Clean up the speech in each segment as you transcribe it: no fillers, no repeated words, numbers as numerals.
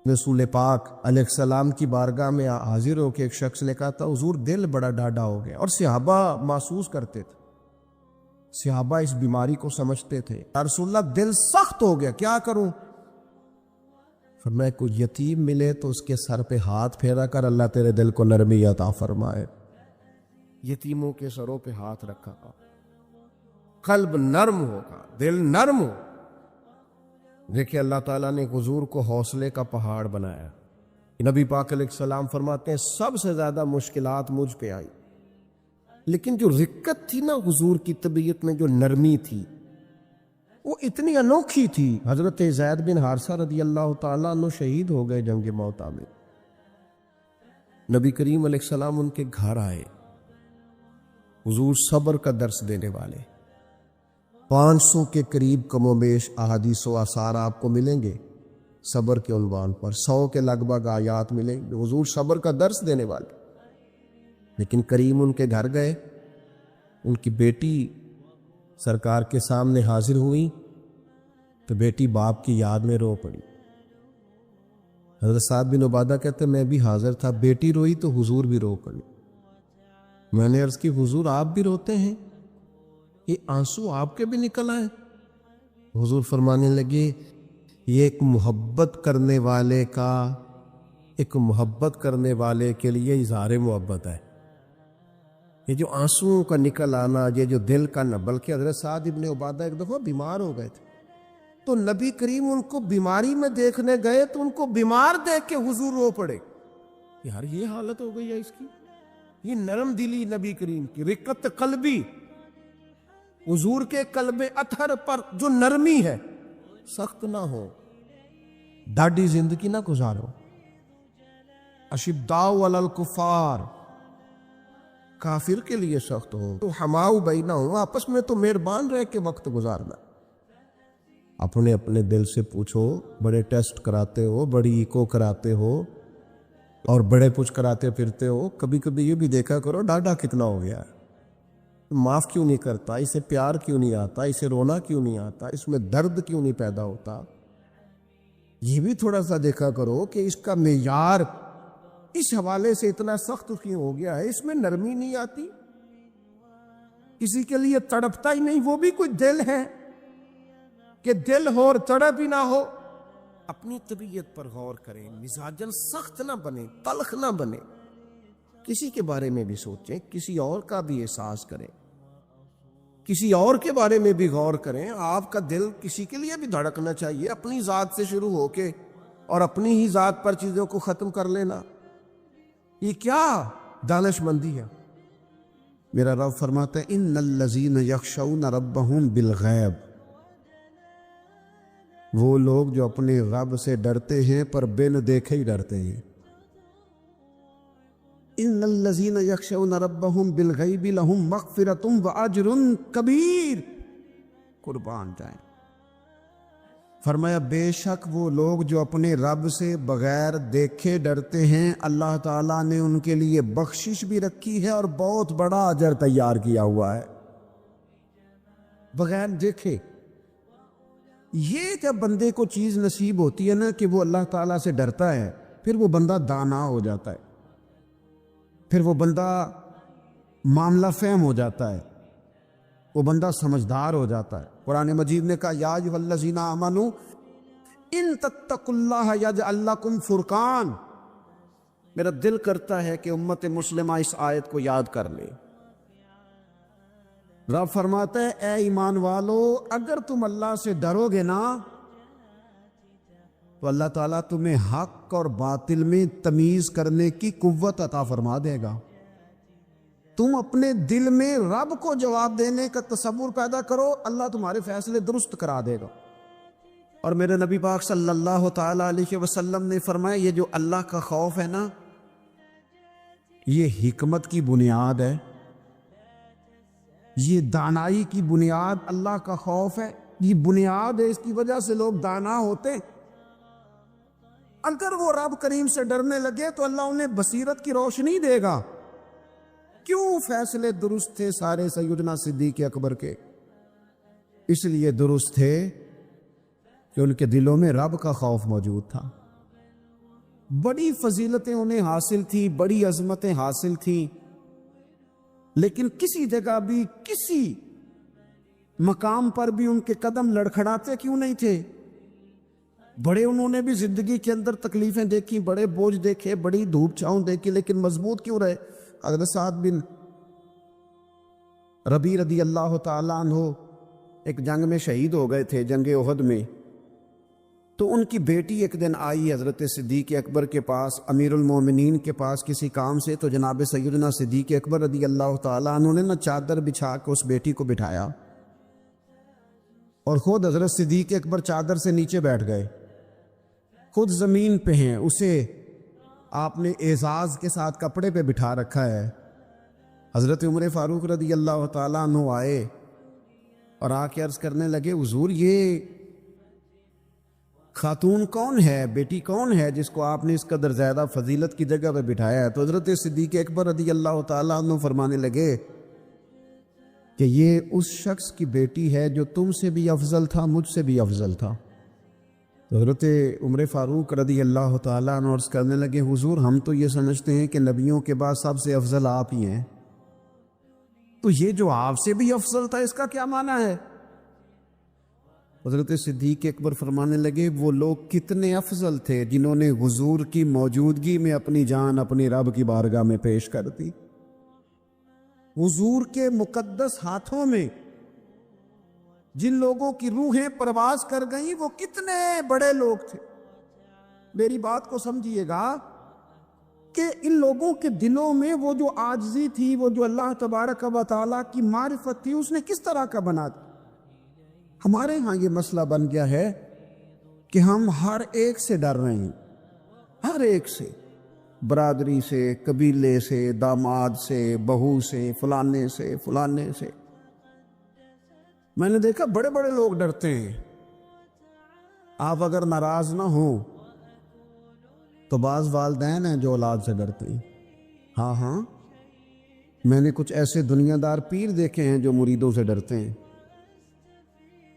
رسول پاک علیہ السلام کی بارگاہ میں حاضر ہو کے ایک شخص نے کہا تھا حضور دل بڑا ڈاڈا ہو گیا، اور صحابہ محسوس کرتے تھے، صحابہ اس بیماری کو سمجھتے تھے، یا رسول اللہ دل سخت ہو گیا، کیا کروں؟ فرمایا کوئی یتیم ملے تو اس کے سر پہ ہاتھ پھیرا کر، اللہ تیرے دل کو نرمی عطا فرمائے۔ یتیموں کے سروں پہ ہاتھ رکھا، قلب نرم ہوگا، دل نرم ہو۔ دیکھیں اللہ تعالیٰ نے حضور کو حوصلے کا پہاڑ بنایا۔ نبی پاک علیہ السلام فرماتے ہیں سب سے زیادہ مشکلات مجھ پہ آئی، لیکن جو رقت تھی نا حضور کی طبیعت میں، جو نرمی تھی، وہ اتنی انوکھی تھی۔ حضرت زید بن حارثہ رضی اللہ تعالیٰ عنہ شہید ہو گئے جنگ موطا میں۔ نبی کریم علیہ السلام ان کے گھر آئے، حضور صبر کا درس دینے والے، 500 کے قریب کم و بیش احادیث و آثار آپ کو ملیں گے صبر کے عنوان پر، 100 کے لگ بھگ آیات ملیں گے، حضور صبر کا درس دینے والے۔ لیکن کریم ان کے گھر گئے، ان کی بیٹی سرکار کے سامنے حاضر ہوئی تو بیٹی باپ کی یاد میں رو پڑی۔ حضرت سعد بن عبادہ کہتے میں بھی حاضر تھا، بیٹی روئی تو حضور بھی رو پڑی۔ میں نے عرض کی حضور آپ بھی روتے ہیں، یہ آنسو آپ کے بھی نکل آئے؟ حضور فرمانے لگے یہ ایک محبت کرنے والے کے لیے اظہار محبت ہے۔ یہ جو آنسوؤں کا نکل آنا، یہ جو دل کا نہ، بلکہ حضرت سعد بن عبادہ ایک دفعہ بیمار ہو گئے تھے، تو نبی کریم ان کو بیماری میں دیکھنے گئے تو ان کو بیمار دیکھ کے حضور رو پڑے۔ یار یہ حالت ہو گئی ہے اس کی، یہ نرم دلی نبی کریم کی، رقت قلبی، حضور کے قلب اطہر پر جو نرمی ہے، سخت نہ ہو، ڈاڈی زندگی نہ گزارو۔ اشداء علی الکفار، کافر کے لیے سخت ہو، تو حماؤ بینہم، آپس میں تو مہربان رہ کے وقت گزارنا۔ اپنے دل سے پوچھو، بڑے ٹیسٹ کراتے ہو، بڑی ایکو کراتے ہو اور بڑے کچھ کراتے پھرتے ہو، کبھی کبھی یہ بھی دیکھا کرو ڈاڈا کتنا ہو گیا ہے، معاف کیوں نہیں کرتا، اسے پیار کیوں نہیں آتا، اسے رونا کیوں نہیں آتا، اس میں درد کیوں نہیں پیدا ہوتا۔ یہ بھی تھوڑا سا دیکھا کرو کہ اس کا معیار اس حوالے سے اتنا سخت کیوں ہو گیا ہے، اس میں نرمی نہیں آتی، کسی کے لیے تڑپتا ہی نہیں، وہ بھی کوئی دل ہے کہ دل ہو اور تڑپ ہی نہ ہو۔ اپنی طبیعت پر غور کریں، مزاجن سخت نہ بنے، تلخ نہ بنے، کسی کے بارے میں بھی سوچیں، کسی اور کا بھی احساس کریں، کسی اور کے بارے میں بھی غور کریں۔ آپ کا دل کسی کے لیے بھی دھڑکنا چاہیے، اپنی ذات سے شروع ہو کے اور اپنی ہی ذات پر چیزوں کو ختم کر لینا، یہ کیا دانش مندی ہے؟ میرا رب فرماتا ہے ان الذین یخشون ربہم بالغیب، وہ لوگ جو اپنے رب سے ڈرتے ہیں پر بن دیکھے ہی ڈرتے ہیں۔ ان الذین یخشون ربہم بالغیب لہم مغفرۃ واجر کبیر، قربان جائیں۔ فرمایا بے شک وہ لوگ جو اپنے رب سے بغیر دیکھے ڈرتے ہیں، اللہ تعالیٰ نے ان کے لیے بخشش بھی رکھی ہے اور بہت بڑا اجر تیار کیا ہوا ہے۔ بغیر دیکھے، یہ جب بندے کو چیز نصیب ہوتی ہے نا کہ وہ اللہ تعالیٰ سے ڈرتا ہے، پھر وہ بندہ دانا ہو جاتا ہے، پھر وہ بندہ معاملہ فہم ہو جاتا ہے، وہ بندہ سمجھدار ہو جاتا ہے۔ قرآن مجید نے کہا یا ایھا الذین آمنوا ان تتقوا اللہ یجعل لکم فرقان۔ میرا دل کرتا ہے کہ امت مسلمہ اس آیت کو یاد کر لے۔ رب فرماتا ہے اے ایمان والو، اگر تم اللہ سے ڈرو گے نا تو اللہ تعالیٰ تمہیں حق اور باطل میں تمیز کرنے کی قوت عطا فرما دے گا۔ تم اپنے دل میں رب کو جواب دینے کا تصور پیدا کرو، اللہ تمہارے فیصلے درست کرا دے گا۔ اور میرے نبی پاک صلی اللہ تعالیٰ علیہ وسلم نے فرمایا یہ جو اللہ کا خوف ہے نا، یہ حکمت کی بنیاد ہے، یہ دانائی کی بنیاد اللہ کا خوف ہے، یہ بنیاد ہے، اس کی وجہ سے لوگ دانا ہوتے ہیں۔ اگر وہ رب کریم سے ڈرنے لگے تو اللہ انہیں بصیرت کی روشنی دے گا۔ کیوں فیصلے درست تھے سارے سیدنا صدیق اکبر کے؟ اس لیے درست تھے کہ ان کے دلوں میں رب کا خوف موجود تھا۔ بڑی فضیلتیں انہیں حاصل تھی، بڑی عظمتیں حاصل تھیں، لیکن کسی جگہ بھی کسی مقام پر بھی ان کے قدم لڑکھڑاتے کیوں نہیں تھے؟ بڑے انہوں نے بھی زندگی کے اندر تکلیفیں دیکھی، بڑے بوجھ دیکھے، بڑی دھوپ چھاؤں دیکھی، لیکن مضبوط کیوں رہے؟ حضرت سعد بن ربیع رضی اللہ تعالیٰ عنہ ایک جنگ میں شہید ہو گئے تھے، جنگ احد میں۔ تو ان کی بیٹی ایک دن آئی حضرت صدیق اکبر کے پاس، امیر المومنین کے پاس کسی کام سے، تو جناب سیدنا صدیق اکبر رضی اللہ تعالیٰ عنہ نے نہ چادر بچھا کے اس بیٹی کو بٹھایا، اور خود حضرت صدیق اکبر چادر سے نیچے بیٹھ گئے، خود زمین پہ ہیں، اسے آپ نے اعزاز کے ساتھ کپڑے پہ بٹھا رکھا ہے۔ حضرت عمر فاروق رضی اللہ تعالیٰ عنہ آئے اور آ کے عرض کرنے لگے، حضور یہ خاتون کون ہے، بیٹی کون ہے جس کو آپ نے اس قدر زیادہ فضیلت کی جگہ پہ بٹھایا ہے؟ تو حضرت صدیق اکبر رضی اللہ تعالیٰ عنہ فرمانے لگے کہ یہ اس شخص کی بیٹی ہے جو تم سے بھی افضل تھا، مجھ سے بھی افضل تھا۔ تو حضرت عمر فاروق رضی اللہ تعالیٰ عنہ عرض کرنے لگے، حضور ہم تو یہ سمجھتے ہیں کہ نبیوں کے بعد سب سے افضل آپ ہی ہیں، تو یہ جو آپ سے بھی افضل تھا اس کا کیا معنی ہے؟ حضرت صدیق اکبر فرمانے لگے، وہ لوگ کتنے افضل تھے جنہوں نے حضور کی موجودگی میں اپنی جان اپنی رب کی بارگاہ میں پیش کر دی۔ حضور کے مقدس ہاتھوں میں جن لوگوں کی روحیں پرواز کر گئیں وہ کتنے بڑے لوگ تھے۔ میری بات کو سمجھیے گا کہ ان لوگوں کے دلوں میں وہ جو عاجزی تھی، وہ جو اللہ تبارک و تعالیٰ کی معرفت تھی، اس نے کس طرح کا بنا دیا۔ ہمارے ہاں یہ مسئلہ بن گیا ہے کہ ہم ہر ایک سے ڈر رہے ہیں، ہر ایک سے، برادری سے، قبیلے سے، داماد سے، بہو سے، فلانے سے، فلانے سے۔ میں نے دیکھا بڑے بڑے لوگ ڈرتے ہیں۔ آپ اگر ناراض نہ ہوں تو بعض والدین ہیں جو اولاد سے ڈرتے ہیں۔ ہاں میں نے کچھ ایسے دنیا دار پیر دیکھے ہیں جو مریدوں سے ڈرتے ہیں،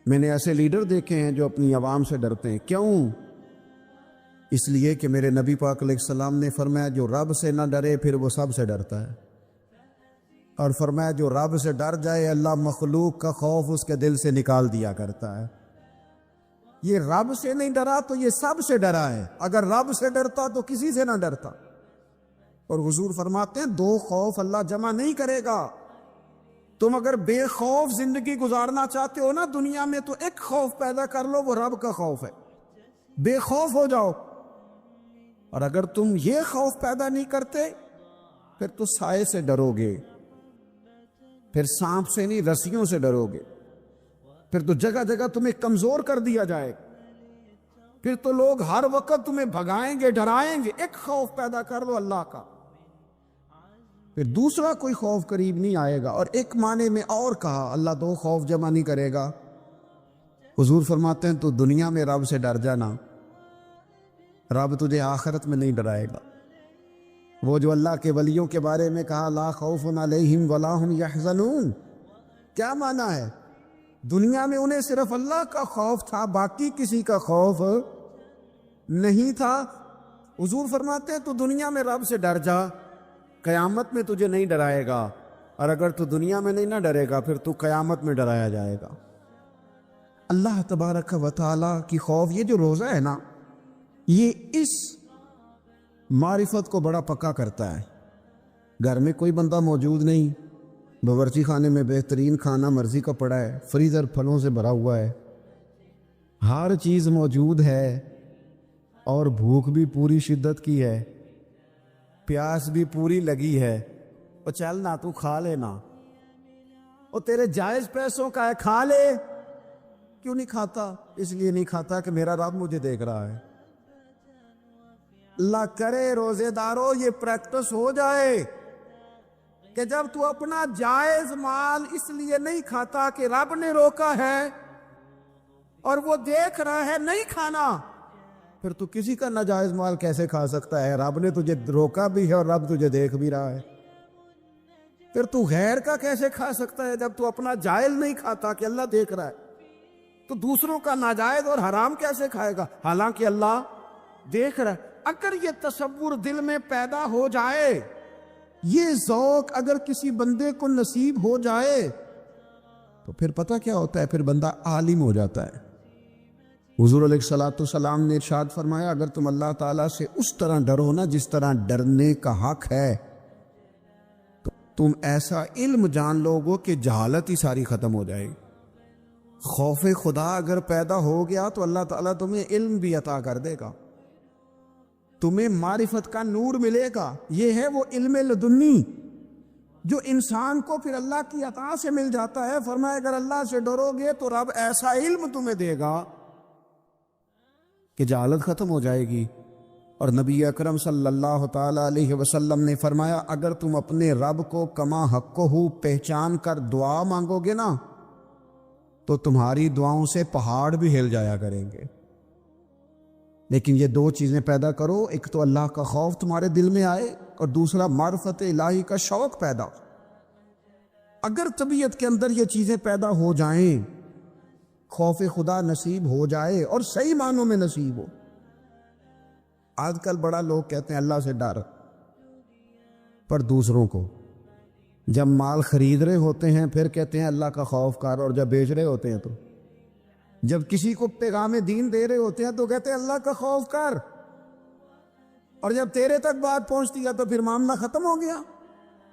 میں نے ایسے لیڈر دیکھے ہیں جو اپنی عوام سے ڈرتے ہیں۔ کیوں؟ اس لیے کہ میرے نبی پاک علیہ السلام نے فرمایا جو رب سے نہ ڈرے پھر وہ سب سے ڈرتا ہے، اور فرمایا جو رب سے ڈر جائے اللہ مخلوق کا خوف اس کے دل سے نکال دیا کرتا ہے۔ یہ رب سے نہیں ڈرا تو یہ سب سے ڈرا ہے، اگر رب سے ڈرتا تو کسی سے نہ ڈرتا۔ اور حضور فرماتے ہیں دو خوف اللہ جمع نہیں کرے گا۔ تم اگر بے خوف زندگی گزارنا چاہتے ہو نا دنیا میں تو ایک خوف پیدا کر لو، وہ رب کا خوف ہے، بے خوف ہو جاؤ۔ اور اگر تم یہ خوف پیدا نہیں کرتے پھر تو سائے سے ڈرو گے، پھر سانپ سے نہیں رسیوں سے ڈرو گے، پھر تو جگہ جگہ تمہیں کمزور کر دیا جائے گا، پھر تو لوگ ہر وقت تمہیں بھگائیں گے، ڈرائیں گے۔ ایک خوف پیدا کر لو اللہ کا، پھر دوسرا کوئی خوف قریب نہیں آئے گا۔ اور ایک معنی میں اور کہا اللہ دو خوف جمع نہیں کرے گا۔ حضور فرماتے ہیں تو دنیا میں رب سے ڈر جانا، رب تجھے آخرت میں نہیں ڈرائے گا۔ وہ جو اللہ کے ولیوں کے بارے میں کہا لا خوف علیہم ولا هم یحزنون، کیا معنی ہے؟ دنیا میں انہیں صرف اللہ کا خوف تھا، باقی کسی کا خوف نہیں تھا۔ حضور فرماتے ہیں تو دنیا میں رب سے ڈر جا، قیامت میں تجھے نہیں ڈرائے گا، اور اگر تو دنیا میں نہیں نہ ڈرے گا پھر تو قیامت میں ڈرایا جائے گا۔ اللہ تبارک و تعالیٰ کی خوف، یہ جو روزہ ہے نا، یہ اس معرفت کو بڑا پکا کرتا ہے۔ گھر میں کوئی بندہ موجود نہیں، باورچی خانے میں بہترین کھانا مرضی کا پڑا ہے، فریزر پھلوں سے بھرا ہوا ہے، ہر چیز موجود ہے، اور بھوک بھی پوری شدت کی ہے، پیاس بھی پوری لگی ہے، اور چل نہ تو کھا لینا، اور تیرے جائز پیسوں کا ہے، کھا لے۔ کیوں نہیں کھاتا؟ اس لیے نہیں کھاتا کہ میرا رب مجھے دیکھ رہا ہے۔ اللہ کرے روزے دارو یہ پریکٹس ہو جائے کہ جب تو اپنا جائز مال اس لیے نہیں کھاتا کہ رب نے روکا ہے اور وہ دیکھ رہا ہے نہیں کھانا، پھر تو کسی کا ناجائز مال کیسے کھا سکتا ہے؟ رب نے تجھے روکا بھی ہے اور رب تجھے دیکھ بھی رہا ہے، پھر تو غیر کا کیسے کھا سکتا ہے؟ جب تو اپنا جائز نہیں کھاتا کہ اللہ دیکھ رہا ہے تو دوسروں کا ناجائز اور حرام کیسے کھائے گا حالانکہ اللہ دیکھ رہا ہے؟ اگر یہ تصور دل میں پیدا ہو جائے، یہ ذوق اگر کسی بندے کو نصیب ہو جائے تو پھر پتہ کیا ہوتا ہے؟ پھر بندہ عالم ہو جاتا ہے۔ حضور علیہ الصلوۃ والسلام نے ارشاد فرمایا اگر تم اللہ تعالیٰ سے اس طرح ڈرو نا جس طرح ڈرنے کا حق ہے، تو تم ایسا علم جان لو گو کہ جہالت ہی ساری ختم ہو جائے گی۔ خوف خدا اگر پیدا ہو گیا تو اللہ تعالیٰ تمہیں علم بھی عطا کر دے گا، تمہیں معرفت کا نور ملے گا۔ یہ ہے وہ علم لدنی جو انسان کو پھر اللہ کی عطا سے مل جاتا ہے۔ فرمایا اگر اللہ سے ڈرو گے تو رب ایسا علم تمہیں دے گا کہ جہالت ختم ہو جائے گی۔ اور نبی اکرم صلی اللہ تعالی علیہ وسلم نے فرمایا اگر تم اپنے رب کو کما حقہ پہچان کر دعا مانگو گے نا تو تمہاری دعاؤں سے پہاڑ بھی ہل جایا کریں گے۔ لیکن یہ دو چیزیں پیدا کرو، ایک تو اللہ کا خوف تمہارے دل میں آئے اور دوسرا معرفت الہی کا شوق پیدا ہو۔ اگر طبیعت کے اندر یہ چیزیں پیدا ہو جائیں، خوف خدا نصیب ہو جائے اور صحیح معنوں میں نصیب ہو۔ آج کل بڑا لوگ کہتے ہیں اللہ سے ڈر، پر دوسروں کو جب مال خرید رہے ہوتے ہیں پھر کہتے ہیں اللہ کا خوف کر، اور جب بیچ رہے ہوتے ہیں تو جب کسی کو پیغام دین دے رہے ہوتے ہیں تو کہتے ہیں اللہ کا خوف کر، اور جب تیرے تک بات پہنچتی ہے تو پھر معاملہ ختم ہو گیا۔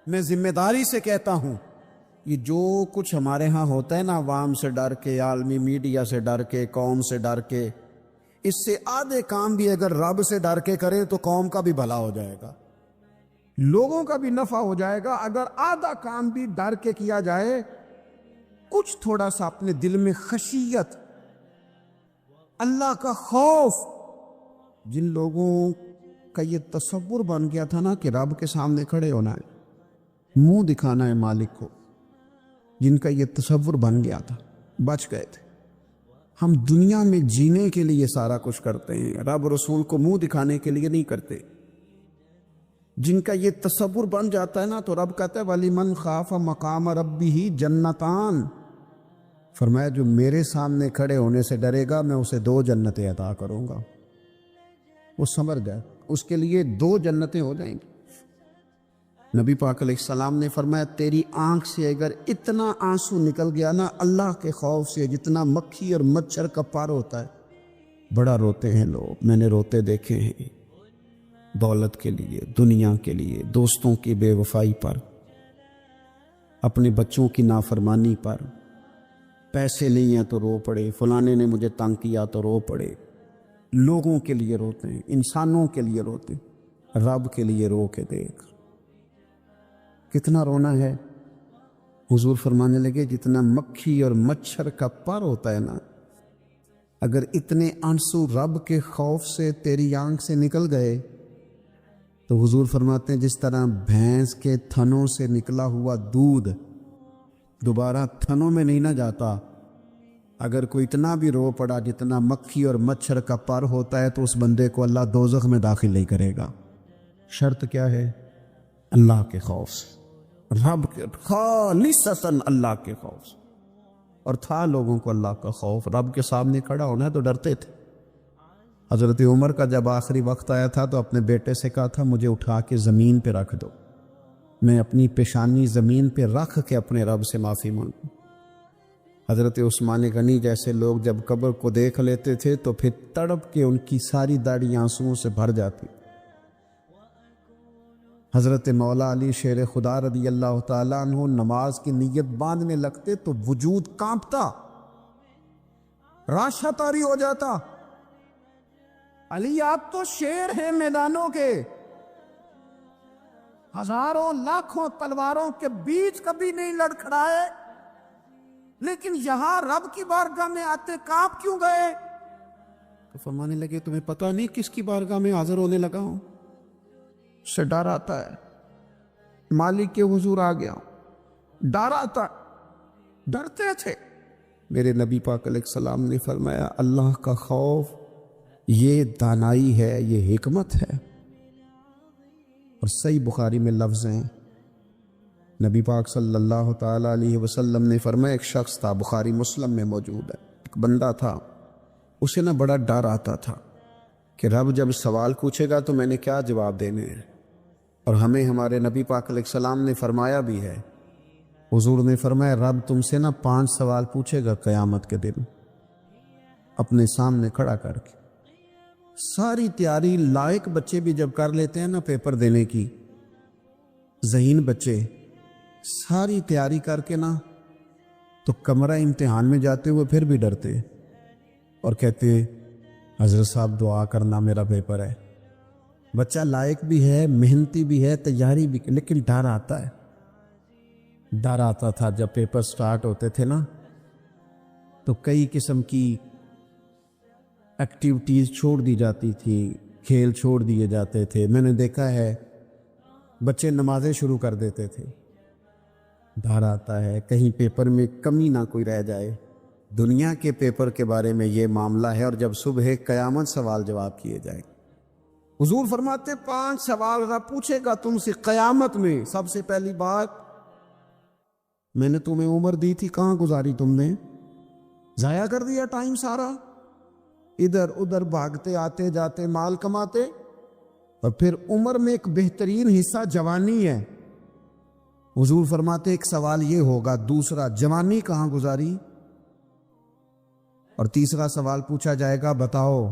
میں ذمہ داری سے کہتا ہوں یہ جو کچھ ہمارے ہاں ہوتا ہے نا، عوام سے ڈر کے، عالمی میڈیا سے ڈر کے، قوم سے ڈر کے، اس سے آدھے کام بھی اگر رب سے ڈر کے کرے تو قوم کا بھی بھلا ہو جائے گا، لوگوں کا بھی نفع ہو جائے گا۔ اگر آدھا کام بھی ڈر کے کیا جائے، کچھ تھوڑا سا اپنے دل میں خشیت، اللہ کا خوف، جن لوگوں کا یہ تصور بن گیا تھا نا کہ رب کے سامنے کھڑے ہونا ہے، منہ دکھانا ہے مالک کو، جن کا یہ تصور بن گیا تھا بچ گئے تھے۔ ہم دنیا میں جینے کے لیے سارا کچھ کرتے ہیں، رب رسول کو منہ دکھانے کے لیے نہیں کرتے۔ جن کا یہ تصور بن جاتا ہے نا تو رب کہتا ہے وَلِمَنْ خَافَ مَقَامَ رَبِّهِ جَنَّتَانِ، فرمایا جو میرے سامنے کھڑے ہونے سے ڈرے گا میں اسے 2 جنتیں عطا کروں گا۔ وہ سمجھ گئے، اس کے لیے 2 جنتیں ہو جائیں گی۔ نبی پاک علیہ السلام نے فرمایا تیری آنکھ سے اگر اتنا آنسو نکل گیا نا اللہ کے خوف سے، جتنا مکھی اور مچھر کا پار ہوتا ہے، بڑا روتے ہیں لوگ، میں نے روتے دیکھے ہیں، دولت کے لیے، دنیا کے لیے، دوستوں کی بے وفائی پر، اپنے بچوں کی نافرمانی پر، پیسے نہیں ہیں تو رو پڑے، فلانے نے مجھے تنگ کیا تو رو پڑے۔ لوگوں کے لیے روتے ہیں، انسانوں کے لیے روتے ہیں، رب کے لیے رو کے دیکھ کتنا رونا ہے۔ حضور فرمانے لگے جتنا مکھی اور مچھر کا پر ہوتا ہے نا، اگر اتنے آنسو رب کے خوف سے تیری آنکھ سے نکل گئے تو حضور فرماتے ہیں جس طرح بھینس کے تھنوں سے نکلا ہوا دودھ دوبارہ تھنوں میں نہیں نہ جاتا، اگر کوئی اتنا بھی رو پڑا جتنا مکھی اور مچھر کا پر ہوتا ہے تو اس بندے کو اللہ دوزخ میں داخل نہیں کرے گا۔ شرط کیا ہے؟ اللہ کے خوف سے، رب کے خالصتاً اللہ کے خوف سے۔ اور تھا لوگوں کو اللہ کا خوف، رب کے سامنے کھڑا ہونا ہے تو ڈرتے تھے۔ حضرت عمر کا جب آخری وقت آیا تھا تو اپنے بیٹے سے کہا تھا مجھے اٹھا کے زمین پہ رکھ دو، میں اپنی پیشانی زمین پہ رکھ کے اپنے رب سے معافی مانگوں۔ حضرت عثمان غنی جیسے لوگ جب قبر کو دیکھ لیتے تھے تو پھر تڑپ کے ان کی ساری داڑھی آنسوؤں سے بھر جاتی۔ حضرت مولا علی شیر خدا رضی اللہ تعالیٰ عنہ نماز کی نیت باندھنے لگتے تو وجود کانپتا، راشا طاری ہو جاتا۔ علی آپ تو شیر ہیں میدانوں کے، ہزاروں لاکھوں تلواروں کے بیچ کبھی نہیں لڑکھڑائے، لیکن یہاں رب کی بارگاہ میں آتے کانپ کیوں گئے؟ تو فرمانے لگے تمہیں پتہ نہیں کس کی بارگاہ میں حاضر ہونے لگا ہوں؟ اس سے ڈر آتا ہے، مالک کے حضور آ گیا، ڈر آتا، ڈرتے تھے۔ میرے نبی پاک علیہ السلام نے فرمایا اللہ کا خوف یہ دانائی ہے، یہ حکمت ہے۔ اور صحیح بخاری میں لفظ ہیں، نبی پاک صلی اللہ تعالیٰ علیہ وسلم نے فرمایا ایک شخص تھا، بخاری مسلم میں موجود ہے، ایک بندہ تھا، اسے نہ بڑا ڈر آتا تھا، کہ رب جب سوال پوچھے گا تو میں نے کیا جواب دینے ہیں. اور ہمیں ہمارے نبی پاک علیہ السلام نے فرمایا بھی ہے، حضور نے فرمایا رب تم سے 5 سوال پوچھے گا قیامت کے دن اپنے سامنے کھڑا کر کے. ساری تیاری لائق بچے بھی جب کر لیتے ہیں پیپر دینے کی، ذہین بچے ساری تیاری کر کے تو کمرہ امتحان میں جاتے ہوئے پھر بھی ڈرتے اور کہتے حضرت صاحب دعا کرنا میرا پیپر ہے. بچہ لائق بھی ہے، محنتی بھی ہے، تیاری بھی، لیکن ڈر آتا ہے. ڈر آتا تھا جب پیپر سٹارٹ ہوتے تھے تو کئی قسم کی ایکٹیویٹیز چھوڑ دی جاتی تھی، کھیل چھوڑ دیے جاتے تھے. میں نے دیکھا ہے بچے نمازیں شروع کر دیتے تھے. ڈر آتا ہے کہیں پیپر میں کمی نہ کوئی رہ جائے. دنیا کے پیپر کے بارے میں یہ معاملہ ہے، اور جب صبح قیامت سوال جواب کیے جائیں. حضور فرماتے 5 سوال رب پوچھے گا تم سے قیامت میں. سب سے پہلی بات، میں نے تمہیں عمر دی تھی، کہاں گزاری تم نے؟ ضائع کر دیا ٹائم سارا، ادھر ادھر بھاگتے آتے جاتے مال کماتے. اور پھر عمر میں ایک بہترین حصہ جوانی ہے. حضور فرماتے ایک سوال یہ ہوگا، دوسرا جوانی کہاں گزاری؟ اور تیسرا سوال پوچھا جائے گا، بتاؤ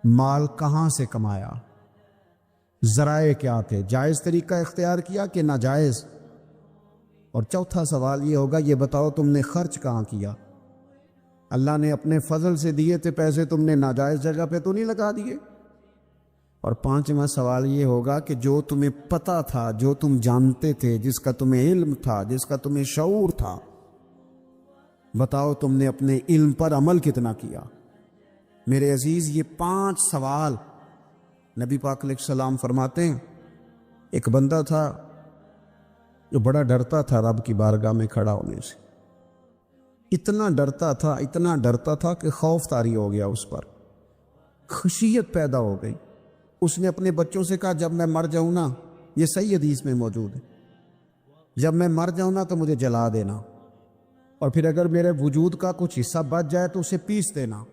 مال کہاں سے کمایا، ذرائع کیا تھے، جائز طریقہ اختیار کیا کہ ناجائز؟ اور چوتھا سوال یہ ہوگا، یہ بتاؤ تم نے خرچ کہاں کیا؟ اللہ نے اپنے فضل سے دیے تھے پیسے، تم نے ناجائز جگہ پہ تو نہیں لگا دیے؟ اور پانچواں سوال یہ ہوگا کہ جو تمہیں پتہ تھا، جو تم جانتے تھے، جس کا تمہیں علم تھا، جس کا تمہیں شعور تھا، بتاؤ تم نے اپنے علم پر عمل کتنا کیا؟ میرے عزیز، یہ 5 سوال نبی پاک علیہ السلام فرماتے ہیں. ایک بندہ تھا جو بڑا ڈرتا تھا رب کی بارگاہ میں کھڑا ہونے سے. اتنا ڈرتا تھا کہ خوف طاری ہو گیا، اس پر خشیت پیدا ہو گئی. اس نے اپنے بچوں سے کہا جب میں مر جاؤں یہ صحیح حدیث میں موجود ہے، جب میں مر جاؤں تو مجھے جلا دینا، اور پھر اگر میرے وجود کا کچھ حصہ بچ جائے تو اسے پیس دینا،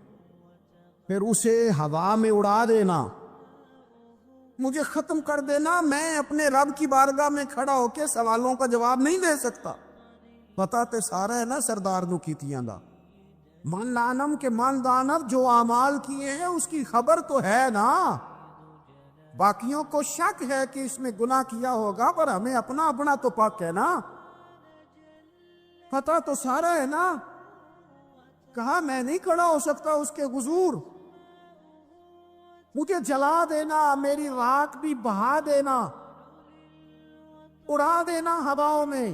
پھر اسے ہوا میں اڑا دینا، مجھے ختم کر دینا. میں اپنے رب کی بارگاہ میں کھڑا ہو کے سوالوں کا جواب نہیں دے سکتا. پتہ تے سارا ہے سردار نو کیتیاں دا من لانم کے من دانب، جو اعمال کیے ہیں اس کی خبر تو ہے باقیوں کو شک ہے کہ اس میں گناہ کیا ہوگا، پر ہمیں اپنا تو پاک ہے پتہ تو سارا ہے کہا میں نہیں کھڑا ہو سکتا اس کے حضور، مجھے جلا دینا، میری راکھ بھی بہا دینا، اڑا دینا ہواؤں میں.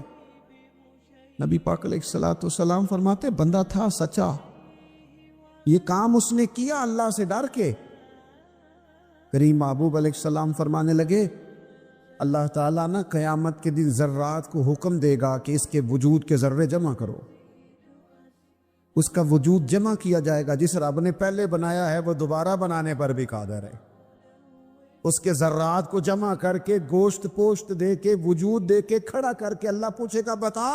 نبی پاک علیہ السلام فرماتے بندہ تھا سچا، یہ کام اس نے کیا اللہ سے ڈر کے. کریم محبوب علیہ السلام فرمانے لگے اللہ تعالیٰ قیامت کے دن ذرات کو حکم دے گا کہ اس کے وجود کے ذرے جمع کرو. اس کا وجود جمع کیا جائے گا. جس رب نے پہلے بنایا ہے وہ دوبارہ بنانے پر بھی قادر ہے. اس کے ذرات کو جمع کر کے گوشت پوشت دے کے وجود دے کے کھڑا کر کے اللہ پوچھے گا بتا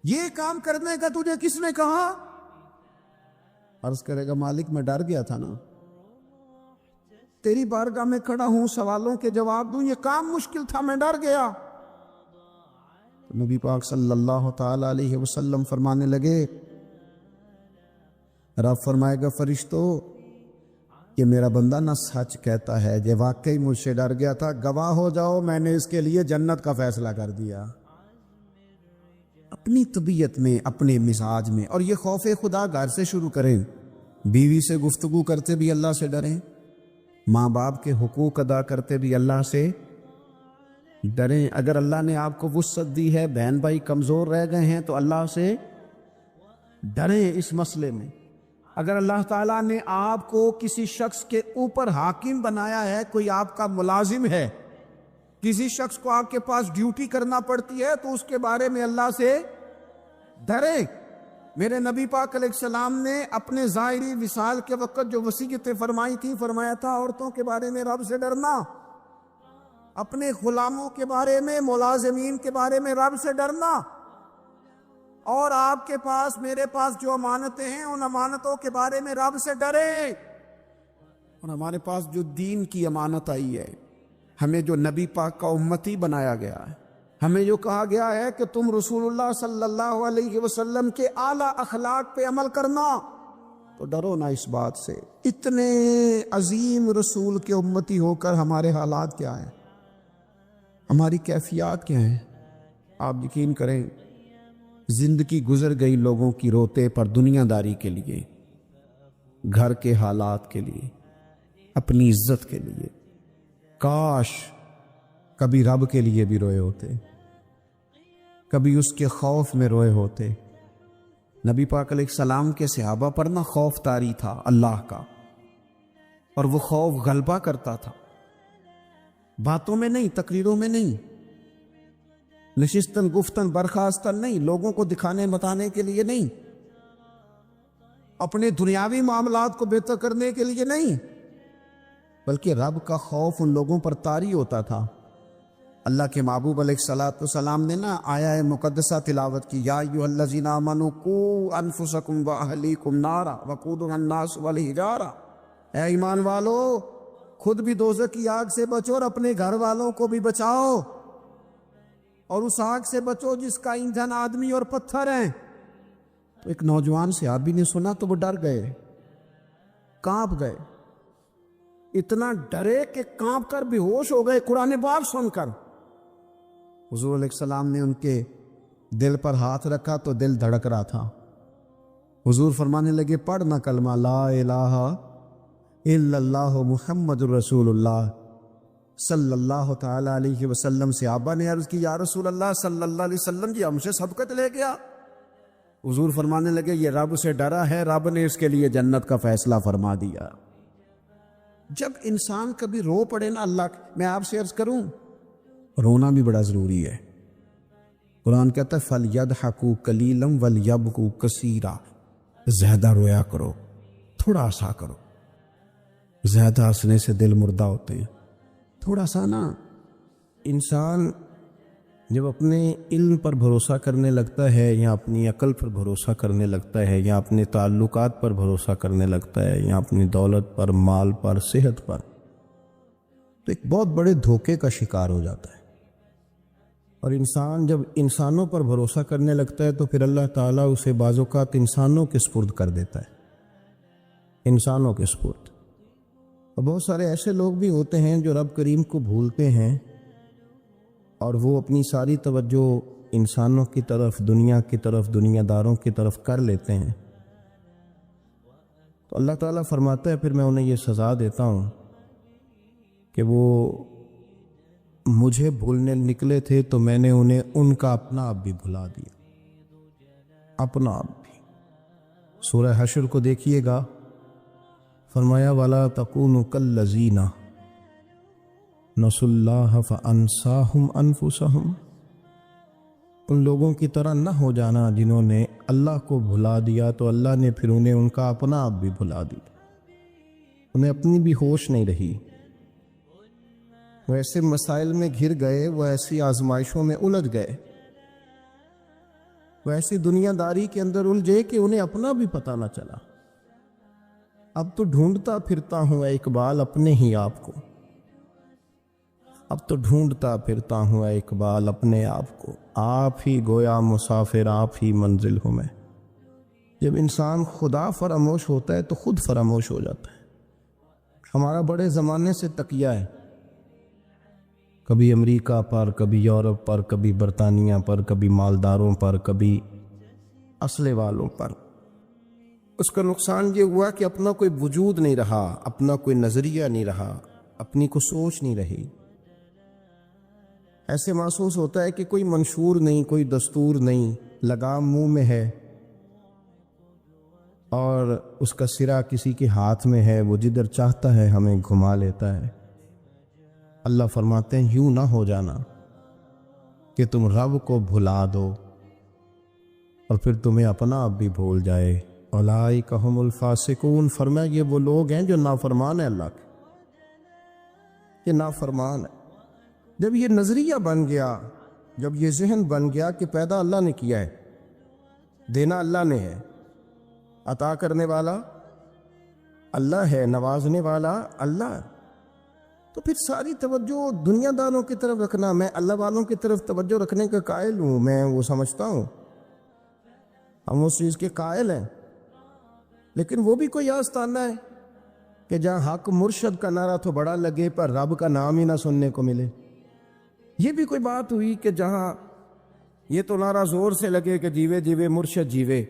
یہ کام کرنے کا تجھے کس نے کہا؟ عرض کرے گا مالک میں ڈر گیا تھا تیری بارگاہ میں کھڑا ہوں، سوالوں کے جواب دوں، یہ کام مشکل تھا، میں ڈر گیا. نبی پاک صلی اللہ تعالی علیہ وسلم فرمانے لگے رب فرمائے گا فرشتو کہ میرا بندہ سچ کہتا ہے، یہ واقعی مجھ سے ڈر گیا تھا، گواہ ہو جاؤ میں نے اس کے لیے جنت کا فیصلہ کر دیا. اپنی طبیعت میں، اپنے مزاج میں. اور یہ خوف خدا گھر سے شروع کریں. بیوی سے گفتگو کرتے بھی اللہ سے ڈریں، ماں باپ کے حقوق ادا کرتے بھی اللہ سے ڈریں. اگر اللہ نے آپ کو وسعت دی ہے، بہن بھائی کمزور رہ گئے ہیں تو اللہ سے ڈریں اس مسئلے میں. اگر اللہ تعالیٰ نے آپ کو کسی شخص کے اوپر حاکم بنایا ہے، کوئی آپ کا ملازم ہے، کسی شخص کو آپ کے پاس ڈیوٹی کرنا پڑتی ہے تو اس کے بارے میں اللہ سے ڈریں. میرے نبی پاک علیہ السلام نے اپنے ظاہری وصال کے وقت جو وصیتیں فرمائی تھی، فرمایا تھا عورتوں کے بارے میں رب سے ڈرنا، اپنے غلاموں کے بارے میں، ملازمین کے بارے میں رب سے ڈرنا. اور آپ کے پاس میرے پاس جو امانتیں ہیں ان امانتوں کے بارے میں رب سے ڈرے. اور ہمارے پاس جو دین کی امانت آئی ہے، ہمیں جو نبی پاک کا امتی بنایا گیا ہے، ہمیں جو کہا گیا ہے کہ تم رسول اللہ صلی اللہ علیہ وسلم کے اعلیٰ اخلاق پہ عمل کرنا، تو ڈرو نا اس بات سے. اتنے عظیم رسول کے امتی ہو کر ہمارے حالات کیا ہیں، ہماری کیفیات کیا ہیں؟ آپ یقین کریں، زندگی گزر گئی لوگوں کی روتے پر دنیا داری کے لیے، گھر کے حالات کے لیے، اپنی عزت کے لیے. کاش کبھی رب کے لیے بھی روئے ہوتے، کبھی اس کے خوف میں روئے ہوتے. نبی پاک علیہ السلام کے صحابہ پر نہ خوف طاری تھا اللہ کا، اور وہ خوف غلبہ کرتا تھا، باتوں میں نہیں، تقریروں میں نہیں، نشستن گفتن برخاستن نہیں، لوگوں کو دکھانے بتانے کے لیے نہیں، اپنے دنیاوی معاملات کو بہتر کرنے کے لیے نہیں، بلکہ رب کا خوف ان لوگوں پر طاری ہوتا تھا. اللہ کے محبوب علیہ السلام نے نا آیہ مقدسہ تلاوت کی، یا ایھا الذین آمنوا قوا انفسکم واہلیکم نارا وقودھا الناس والحجارہ. اے ایمان والو، خود بھی دوزخ کی آگ سے بچو اور اپنے گھر والوں کو بھی بچاؤ، اور اس آگ سے بچو جس کا ایندھن آدمی اور پتھر ہیں. تو ایک نوجوان صحابی نے سنا تو وہ ڈر گئے، کانپ گئے، اتنا ڈرے کہ کانپ کر بے ہوش ہو گئے قرآن پاک سن کر. حضور علیہ السلام نے ان کے دل پر ہاتھ رکھا تو دل دھڑک رہا تھا. حضور فرمانے لگے، پڑھنا کلمہ لا الہ الا اللہ محمد الرسول اللہ صلی اللہ تعالی علیہ وسلم. صحابہ نے عرض کی، یا رسول اللہ صلی اللہ علیہ وسلم جی ہم سے سبقت لے گیا. حضور فرمانے لگے، یہ رب سے ڈرا ہے، رب نے اس کے لیے جنت کا فیصلہ فرما دیا. جب انسان کبھی رو پڑے نا اللہ، میں آپ سے عرض کروں، رونا بھی بڑا ضروری ہے. قرآن کہتا ہے فَلْيَضْحَكُوا قَلِيلًا وَلْيَبْكُوا كَثِيرًا. زیادہ رویا کرو، تھوڑا سا کرو. زیادہ ہنسنے سے دل مردہ ہوتے ہیں، تھوڑا سا نا. انسان جب اپنے علم پر بھروسہ کرنے لگتا ہے، یا اپنی عقل پر بھروسہ کرنے لگتا ہے، یا اپنے تعلقات پر بھروسہ کرنے لگتا ہے، یا اپنی دولت پر، مال پر، صحت پر، تو ایک بہت بڑے دھوکے کا شکار ہو جاتا ہے. اور انسان جب انسانوں پر بھروسہ کرنے لگتا ہے تو پھر اللہ تعالیٰ اسے بعض اوقات انسانوں کے سپرد کر دیتا ہے، انسانوں کے سپرد. اور بہت سارے ایسے لوگ بھی ہوتے ہیں جو رب کریم کو بھولتے ہیں، اور وہ اپنی ساری توجہ انسانوں کی طرف، دنیا کی طرف، دنیا داروں کی طرف کر لیتے ہیں. تو اللہ تعالیٰ فرماتا ہے پھر میں انہیں یہ سزا دیتا ہوں کہ وہ مجھے بھولنے نکلے تھے تو میں نے انہیں ان کا اپنا آپ بھی بھلا دیا، اپنا آپ بھی. سورہ حشر کو دیکھیے گا، فرمایا وَلَا تَكُونُوا كَالَّذِينَ نَسُوا اللَّهَ فَأَنسَاهُمْ أَنفُسَهُمْ. ان لوگوں کی طرح نہ ہو جانا جنہوں نے اللہ کو بھلا دیا تو اللہ نے پھر انہیں ان کا اپنا آپ بھی بھلا دیا. انہیں اپنی بھی ہوش نہیں رہی، وہ ایسے مسائل میں گھر گئے، وہ ایسی آزمائشوں میں الجھ گئے، وہ ایسی دنیا داری کے اندر الجھے کہ انہیں اپنا بھی پتہ نہ چلا. اب تو ڈھونڈتا پھرتا ہوں اے اقبال اپنے ہی آپ کو، اب تو ڈھونڈتا پھرتا ہوں اے اقبال اپنے آپ کو، آپ ہی گویا مسافر، آپ ہی منزل ہوں میں. جب انسان خدا فراموش ہوتا ہے تو خود فراموش ہو جاتا ہے. ہمارا بڑے زمانے سے تکیہ ہے، کبھی امریکہ پر، کبھی یورپ پر، کبھی برطانیہ پر، کبھی مالداروں پر، کبھی اسلحے والوں پر. اس کا نقصان یہ ہوا کہ اپنا کوئی وجود نہیں رہا، اپنا کوئی نظریہ نہیں رہا، اپنی کوئی سوچ نہیں رہی. ایسے محسوس ہوتا ہے کہ کوئی منشور نہیں، کوئی دستور نہیں، لگام منہ میں ہے اور اس کا سرا کسی کے ہاتھ میں ہے، وہ جدھر چاہتا ہے ہمیں گھما لیتا ہے. اللہ فرماتے ہیں یوں نہ ہو جانا کہ تم رب کو بھلا دو اور پھر تمہیں اپنا آپ بھی بھول جائے. اولئک ھم الفاسقون. فرمایا یہ وہ لوگ ہیں جو نافرمان ہیں اللہ کے، یہ نافرمان ہے. جب یہ نظریہ بن گیا، جب یہ ذہن بن گیا کہ پیدا اللہ نے کیا ہے، دینا اللہ نے ہے، عطا کرنے والا اللہ ہے، نوازنے والا اللہ۔ تو پھر ساری توجہ دنیا داروں کی طرف رکھنا، میں اللہ والوں کی طرف توجہ رکھنے کا قائل ہوں، میں وہ سمجھتا ہوں، ہم اس چیز کے قائل ہیں، لیکن وہ بھی کوئی آستانہ ہے کہ جہاں حق مرشد کا نعرہ تو بڑا لگے پر رب کا نام ہی نہ سننے کو ملے۔ یہ بھی کوئی بات ہوئی کہ جہاں یہ تو نعرہ زور سے لگے کہ جیوے جیوے مرشد جیوے،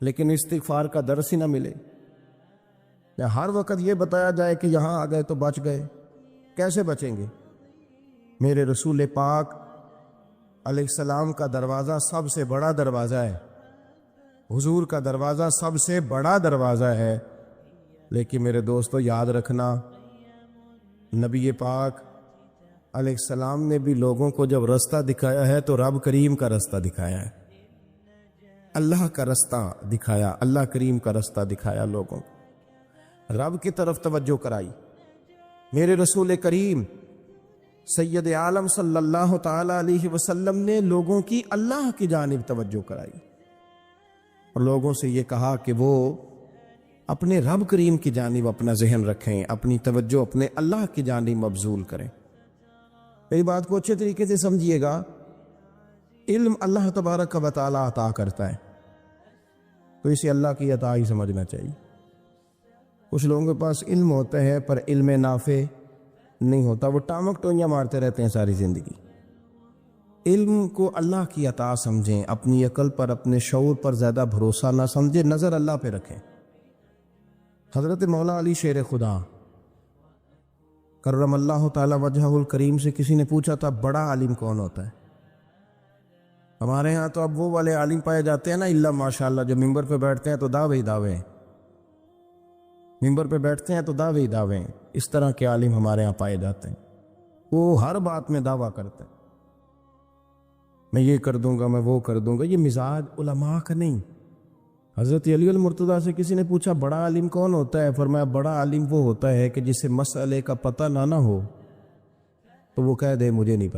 لیکن استغفار کا درس ہی نہ ملے، یا ہر وقت یہ بتایا جائے کہ یہاں آ گئے تو بچ گئے۔ کیسے بچیں گے؟ میرے رسول پاک علیہ السلام کا دروازہ سب سے بڑا دروازہ ہے، حضور کا دروازہ سب سے بڑا دروازہ ہے، لیکن میرے دوستو یاد رکھنا، نبی پاک علیہ السلام نے بھی لوگوں کو جب رستہ دکھایا ہے تو رب کریم کا رستہ دکھایا ہے، اللہ کا رستہ دکھایا، اللہ کریم کا رستہ دکھایا، لوگوں کو رب کی طرف توجہ کرائی۔ میرے رسول کریم سید عالم صلی اللہ تعالی علیہ وسلم نے لوگوں کی اللہ کی جانب توجہ کرائی اور لوگوں سے یہ کہا کہ وہ اپنے رب کریم کی جانب اپنا ذہن رکھیں، اپنی توجہ اپنے اللہ کی جانب مبذول کریں۔ میری بات کو اچھے طریقے سے سمجھیے گا، علم اللہ تبارک و تعالی عطا کرتا ہے تو اسے اللہ کی عطا ہی سمجھنا چاہیے۔ کچھ لوگوں کے پاس علم ہوتا ہے پر علم نافع نہیں ہوتا، وہ ٹامک ٹوئیاں مارتے رہتے ہیں ساری زندگی۔ علم کو اللہ کی عطا سمجھیں، اپنی عقل پر اپنے شعور پر زیادہ بھروسہ نہ سمجھیں، نظر اللہ پہ رکھیں۔ حضرت مولا علی شیر خدا کرم اللہ تعالی وجہہ الکریم سے کسی نے پوچھا تھا بڑا عالم کون ہوتا ہے؟ ہمارے ہاں تو اب وہ والے عالم پائے جاتے ہیں نا، اللہ ماشاءاللہ، جو ممبر پہ بیٹھتے ہیں تو دعوے ہی دعوے ہیں، ممبر پہ بیٹھتے ہیں تو دعوے ہی دعوے ہیں، اس طرح کے عالم ہمارے ہاں پائے جاتے ہیں۔ وہ ہر بات میں دعویٰ کرتے ہیں، میں یہ کر دوں گا، میں وہ کر دوں گا۔ یہ مزاج علماء کا نہیں۔ حضرت علی المرتضیٰ سے کسی نے پوچھا بڑا عالم کون ہوتا ہے؟ فرمایا بڑا عالم وہ ہوتا ہے کہ جسے مسئلے کا پتہ نہ ہو تو وہ کہہ دے مجھے نہیں پتہ۔